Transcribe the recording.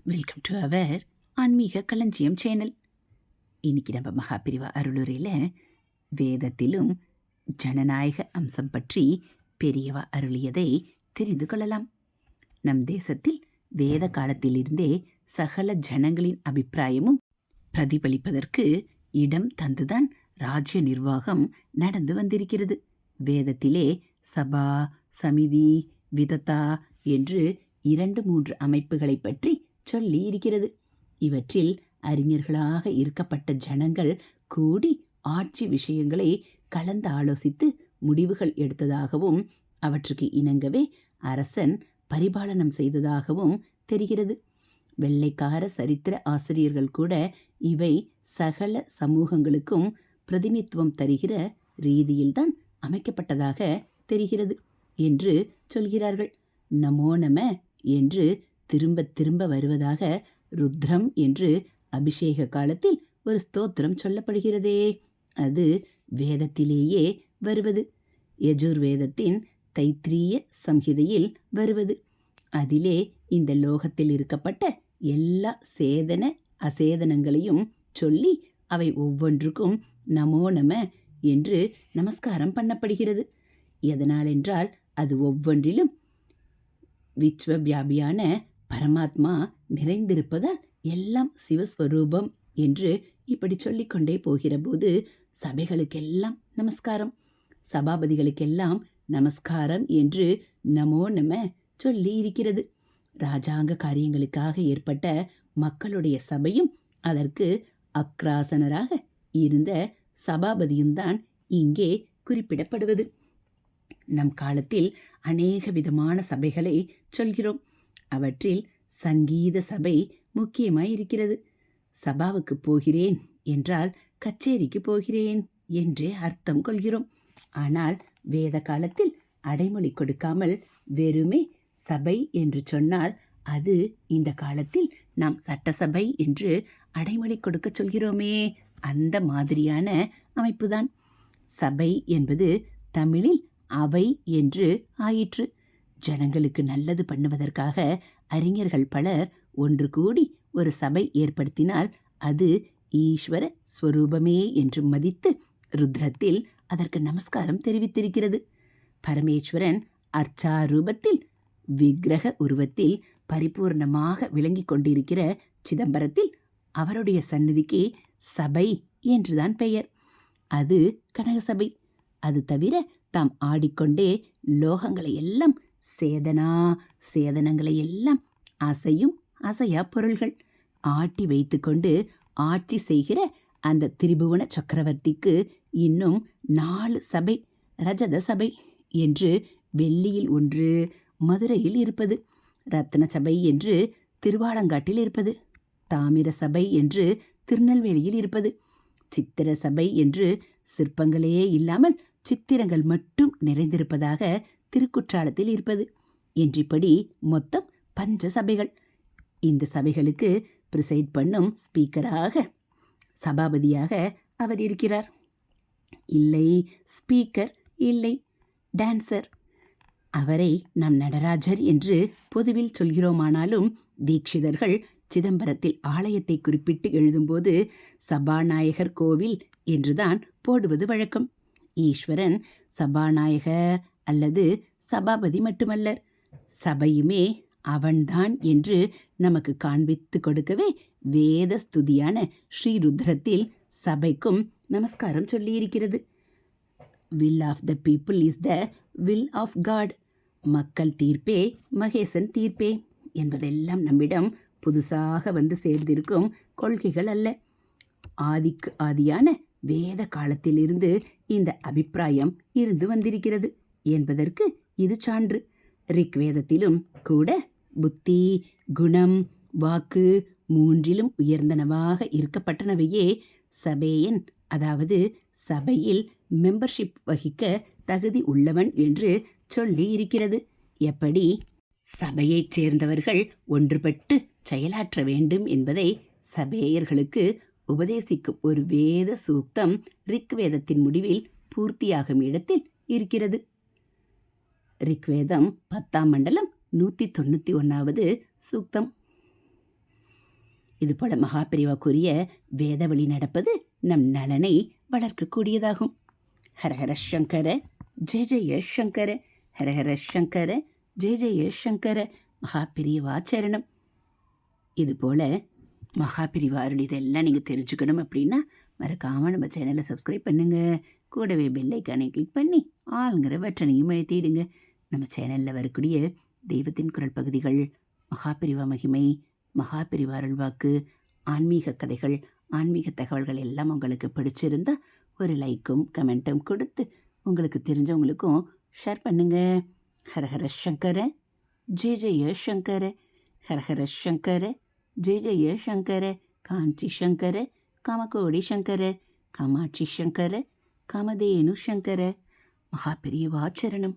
Welcome to our ஆன்மீக களஞ்சியம் channel. இன்னைக்கு நம்ம மகாபிரிவா அருளுரையில் வேதத்திலும் ஜனநாயக அம்சம் பற்றி பெரியவா அருளியதை தெரிந்து கொள்ளலாம். நம் தேசத்தில் வேத காலத்திலிருந்தே சகல ஜனங்களின் அபிப்பிராயமும் பிரதிபலிப்பதற்கு இடம் தந்துதான் ராஜ்ய நிர்வாகம் நடந்து வந்திருக்கிறது. வேதத்திலே சபா, சமிதி, விதத்தா என்று 2-3 அமைப்புகளை பற்றி சொல்லி இருக்கிறது. இவற்றில் அறிஞர்களாக இருக்கப்பட்ட ஜனங்கள் கூடி ஆட்சி விஷயங்களை கலந்து ஆலோசித்து முடிவுகள் எடுத்ததாகவும் அவற்றுக்கு இணங்கவே அரசன் பரிபாலனம் செய்ததாகவும் தெரிகிறது. வெள்ளைக்கார சரித்திர ஆசிரியர்கள் கூட இவை சகல சமூகங்களுக்கும் பிரதிநித்துவம் தருகிற ரீதியில்தான் அமைக்கப்பட்டதாக தெரிகிறது என்று சொல்கிறார்கள். நமோ நம என்று திரும்ப திரும்ப வருவதாக ருத்ரம் என்று அபிஷேக காலத்தில் ஒரு ஸ்தோத்திரம் சொல்லப்படுகிறதே, அது வேதத்திலேயே வருவது. யஜுர்வேதத்தின் தைத்திரிய சம்ஹிதையில் வருவது. அதிலே இந்த லோகத்தில் இருக்கப்பட்ட எல்லா சேதன அசேதனங்களையும் சொல்லி அவை ஒவ்வொன்றுக்கும் நமோ நம என்று நமஸ்காரம் பண்ணப்படுகிறது. எதனால் என்றால் அது ஒவ்வொன்றிலும் விஸ்வவியாபியான பரமாத்மா நிறைந்திருப்பதால் எல்லாம் சிவஸ்வரூபம் என்று இப்படி சொல்லிக்கொண்டே போகிற போது சபைகளுக்கெல்லாம் நமஸ்காரம், சபாபதிகளுக்கெல்லாம் நமஸ்காரம் என்று நமோ நம சொல்லி இருக்கிறது. ராஜாங்க காரியங்களுக்காக ஏற்பட்ட மக்களுடைய சபையும் அதற்கு அக்ராசனராக இருந்த சபாபதியும் தான் இங்கே குறிப்பிடப்படுவது. நம் காலத்தில் அநேக விதமான சபைகளை சொல்கிறோம். அவற்றில் சங்கீத சபை முக்கியமாய் இருக்கிறது. சபாவுக்கு போகிறேன் என்றால் கச்சேரிக்கு போகிறேன் என்றே அர்த்தம் கொள்கிறோம். ஆனால் வேத காலத்தில் அடைமொழி கொடுக்காமல் வெறுமே சபை என்று சொன்னால் அது இந்த காலத்தில் நாம் சட்டசபை என்று அடைமொழி கொடுக்க சொல்கிறோமே, அந்த மாதிரியான அமைப்புதான். சபை என்பது தமிழில் அவை என்று ஆயிற்று. ஜனங்களுக்கு நல்லது பண்ணுவதற்காக அறிஞர்கள் பலர் ஒன்று கூடி ஒரு சபை ஏற்படுத்தினால் அது ஈஸ்வர ஸ்வரூபமே என்று மதித்து ருத்ரத்தில் அதற்கு நமஸ்காரம் தெரிவித்திருக்கிறது. பரமேஸ்வரன் அர்ச்சாரூபத்தில் விக்கிரக உருவத்தில் பரிபூர்ணமாக விளங்கி கொண்டிருக்கிற சிதம்பரத்தில் அவருடைய சந்நிதிக்கு சபை என்றுதான் பெயர். அது கனகசபை. அது தவிர தாம் ஆடிக்கொண்டே லோகங்களை எல்லாம் சேதனங்களை எல்லாம் அசையும் அசையா பொருள்கள் ஆட்டி வைத்து கொண்டு ஆட்சி செய்கிற அந்த திரிபுவன சக்கரவர்த்திக்கு இன்னும் 4 சபை, ரஜத சபை என்று வெள்ளியில் ஒன்று மதுரையில் இருப்பது, ரத்ன சபை என்று திருவாலங்காட்டில் இருப்பது, தாமிர சபை என்று திருநெல்வேலியில் இருப்பது, சித்திர சபை என்று சிற்பங்களே இல்லாமல் சித்திரங்கள் மட்டும் நிறைந்திருப்பதாக திருக்குற்றாலத்தில் இருப்பது என்றிப்படி மொத்தம் 5 சபைகள். இந்த சபைகளுக்கு பிரிசைட் பண்ணும் ஸ்பீக்கராக, சபாபதியாக அவர் இருக்கிறார். இல்லை ஸ்பீக்கர், இல்லை டான்சர். அவரை நாம் நடராஜர் என்று பொதுவில் சொல்கிறோமானாலும் தீட்சிதர்கள் சிதம்பரத்தில் ஆலயத்தை குறிப்பிட்டு எழுதும்போது சபாநாயகர் கோவில் என்றுதான் போடுவது வழக்கம். ஈஸ்வரன் சபாநாயகர் அல்லது சபாபதி மட்டுமல்லர், சபையுமே அவன்தான் என்று நமக்கு காண்பித்து கொடுக்கவே வேத ஸ்துதியான ஸ்ரீருத்ரத்தில் சபைக்கும் நமஸ்காரம் சொல்லியிருக்கிறது. Will of the people is the will of God. மக்கள் தீர்ப்பே மகேசன் தீர்ப்பே என்பதெல்லாம் நம்மிடம் புதுசாக வந்து சேர்ந்திருக்கும் கொள்கைகள் அல்ல. ஆதிக்கு ஆதியான வேத காலத்திலிருந்து இந்த அபிப்பிராயம் இருந்து வந்திருக்கிறது என்பதற்கு இது சான்று. ரிக்வேதத்திலும் கூட புத்தி, குணம், வாக்கு மூன்றிலும் உயர்ந்தனவாக இருக்கப்பட்டனவையே சபையன், அதாவது சபையில் மெம்பர்ஷிப் வகிக்க தகுதி உள்ளவன் என்று சொல்லி இருக்கிறது. எப்படி சபையைச் சேர்ந்தவர்கள் ஒன்றுபட்டு செயலாற்ற வேண்டும் என்பதை சபேயர்களுக்கு உபதேசிக்கும் ஒரு வேத சூக்தம் ரிக்வேதத்தின் முடிவில் பூர்த்தியாகும் இடத்தில் இருக்கிறது. ரிக்வேதம் 10ஆம் மண்டலம் 191வது சூக்தம். இது போல மகாபிரிவா கூறிய வேத வழி நடப்பது நம் நலனை வளர்க்கக்கூடியதாகும். ஹரஹர சங்கர ஜெய ஜெய சங்கர, ஹரஹர சங்கர ஜெய ஜெய சங்கர. மகாபிரிவா சரணம். இது போல மகாபிரிவா அருள் இதெல்லாம் நீங்கள் தெரிஞ்சுக்கணும் அப்படின்னா மறக்காமல் நம்ம சேனலை சப்ஸ்கிரைப் பண்ணுங்கள். கூடவே பெல்லைக்கானை கிளிக் பண்ணி ஆளுங்கிற பட்டனையும் அழுத்திடுங்க. நம்ம சேனலில் வரக்கூடிய தெய்வத்தின் குரல் பகுதிகள், மகாபிரிவா மகிமை, மகாபிரிவா அருள்வாக்கு, ஆன்மீக கதைகள், ஆன்மீக தகவல்கள் எல்லாம் உங்களுக்கு பிடிச்சிருந்தா ஒரு லைக்கும் கமெண்ட்டும் கொடுத்து உங்களுக்கு தெரிஞ்சவங்களுக்கும் ஷேர் பண்ணுங்க. ஹரஹர சங்கர ஜெய ஜெய சங்கர, ஹரஹர சங்கர ஜெய ஜெய சங்கர. காஞ்சி சங்கர, காமகோடி சங்கர, காமாட்சி சங்கர, காமதேனு சங்கர. மகாபிரிவா சரணம்.